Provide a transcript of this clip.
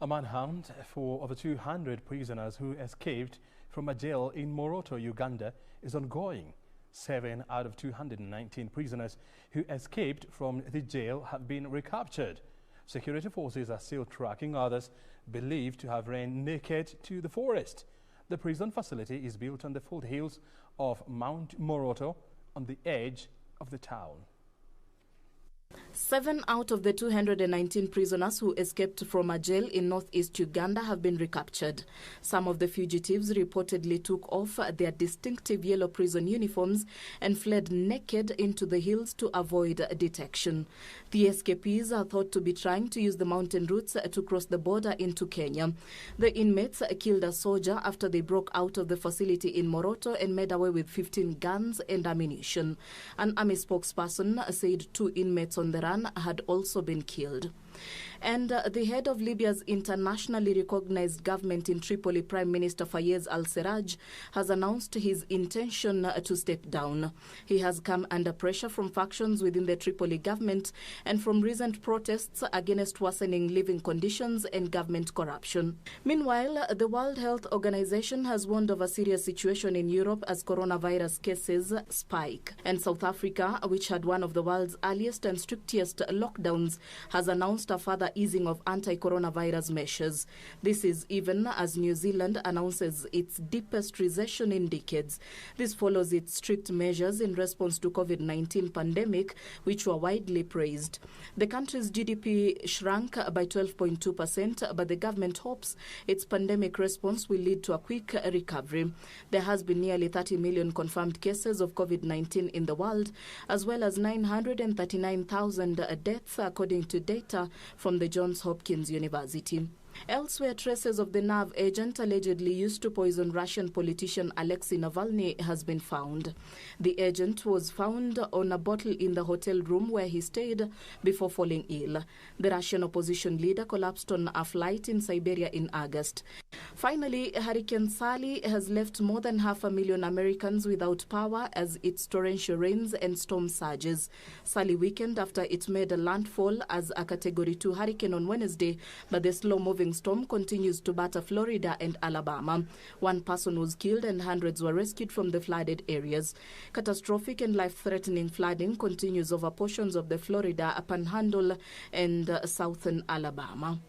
A manhunt for over 200 prisoners who escaped from a jail in Moroto, Uganda is ongoing. 7 out of 219 prisoners who escaped from the jail have been recaptured. Security forces are still tracking others believed to have ran naked to the forest. The prison facility is built on the foothills of Mount Moroto on the edge of the town. 7 out of the 219 prisoners who escaped from a jail in northeast Uganda have been recaptured. Some of the fugitives reportedly took off their distinctive yellow prison uniforms and fled naked into the hills to avoid detection. The escapees are thought to be trying to use the mountain routes to cross the border into Kenya. The inmates killed a soldier after they broke out of the facility in Moroto and made away with 15 guns and ammunition. An army spokesperson said 2 inmates on the run had also been killed. And the head of Libya's internationally recognized government in Tripoli, Prime Minister Fayez al-Sarraj, has announced his intention to step down. He has come under pressure from factions within the Tripoli government and from recent protests against worsening living conditions and government corruption. Meanwhile, the World Health Organization has warned of a serious situation in Europe as coronavirus cases spike. And South Africa, which had one of the world's earliest and strictest lockdowns, has announced a further easing of anti-coronavirus measures. This is even as New Zealand announces its deepest recession in decades. This follows its strict measures in response to COVID-19 pandemic, which were widely praised. The country's GDP shrank by 12.2%, but the government hopes its pandemic response will lead to a quick recovery. There has been nearly 30 million confirmed cases of COVID-19 in the world, as well as 939,000 deaths, according to data from the Johns Hopkins University. Elsewhere, traces of the nerve agent allegedly used to poison Russian politician Alexei Navalny has been found. The agent was found on a bottle in the hotel room where he stayed before falling ill. The Russian opposition leader collapsed on a flight in Siberia in August. Finally, Hurricane Sally has left more than 500,000 Americans without power as its torrential rains and storm surges. Sally weakened after it made a landfall as a Category 2 hurricane on Wednesday, but the slow-moving storm continues to batter Florida and Alabama. 1 person was killed and hundreds were rescued from the flooded areas. Catastrophic and life-threatening flooding continues over portions of the Florida Panhandle and southern Alabama.